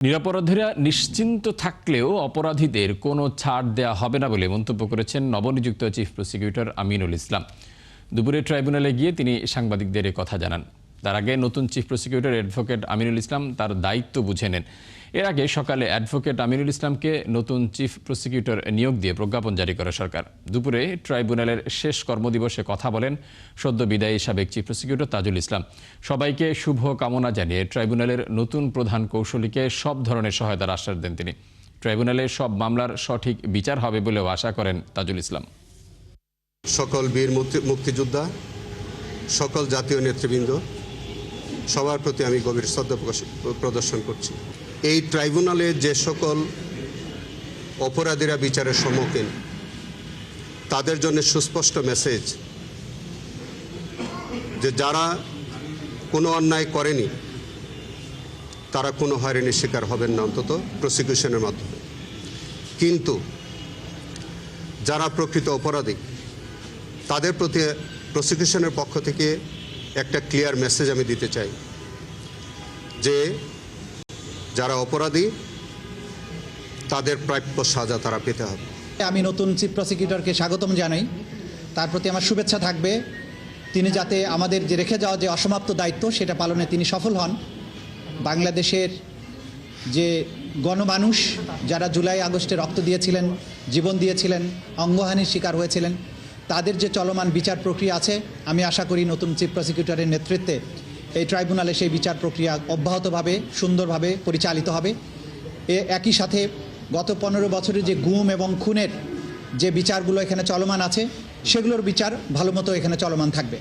নিরপরাধীরা নিশ্চিন্ত থাকলেও অপরাধীদের কোনো ছাড় দেয়া হবে না বলে মন্তব্য করেছেন নবনিযুক্ত চিফ প্রসিকিউটর আমিনুল ইসলাম। দুপুরে ট্রাইব্যুনালে গিয়ে তিনি সাংবাদিকদের এ কথা জানান। তার আগে নতুন chief prosecutor advocate Aminul Islam তার দায়িত্ব বুঝে নেন। এর আগে সকালে অ্যাডভোকেট আমিনুল ইসলামকে নতুন চিফ প্রসিকিউটর নিয়োগ দিয়ে প্রজ্ঞাপন জারি করে সরকার। দুপুরে ট্রাইব্যুনালের শেষ কর্মদিবসে কথা বলেন সদ্য বিদায়ী সাবেক চিফ প্রসিকিউটর তাজুল ইসলাম। সবাইকে শুভ কামনা জানিয়ে ট্রাইব্যুনালের নতুন প্রধান কৌশলীকে সব ধরনের সহায়তার আশ্বাস দেন তিনি। ট্রাইব্যুনালে সব মামলার সঠিক বিচার হবে বলেও আশা করেন তাজুল ইসলাম। সকল বীর মুক্তিযোদ্ধা, সকল জাতীয় নেতৃবৃন্দ, সবার প্রতি আমি গভীর শ্রদ্ধা প্রদর্শন করছি। এই ট্রাইব্যুনালে যে সকল অপরাধীরা বিচারের সম্মুখীন, তাদের জন্য সুস্পষ্ট মেসেজ যে যারা কোনো অন্যায় করেনি তারা কোনো হয়রানির শিকার হবেন না, অন্তত প্রসিকিউশনের মাধ্যমে। কিন্তু যারা প্রকৃত অপরাধী তাদের প্রতি প্রসিকিউশনের পক্ষ থেকে একটা ক্লিয়ার মেসেজ আমি দিতে চাই যে যারা অপরাধী তাদের প্রাপ্য সাজা তারা পেতে হবে। আমি নতুন চিফ প্রসিকিউটরকে স্বাগতম জানাই। তার প্রতি আমার শুভেচ্ছা থাকবে তিনি যাতে আমাদের যে রেখে যাওয়া যে অসমাপ্ত দায়িত্ব সেটা পালনে তিনি সফল হন। বাংলাদেশের যে গণমানুষ যারা জুলাই আগস্টে রক্ত দিয়েছিলেন, জীবন দিয়েছিলেন, অঙ্গহানির শিকার হয়েছিলেন, তাদের যে চলমান বিচার প্রক্রিয়া আছে, আমি আশা করি নতুন চিফ প্রসিকিউটরের নেতৃত্বে এই ট্রাইব্যুনালে সেই বিচার প্রক্রিয়া অব্যাহতভাবে সুন্দরভাবে পরিচালিত হবে। একই সাথে গত 15 বছরের যে গুম এবং খুনের যে বিচারগুলো এখানে চলমান আছে সেগুলোর বিচার ভালো মতো এখানে চলমান থাকবে।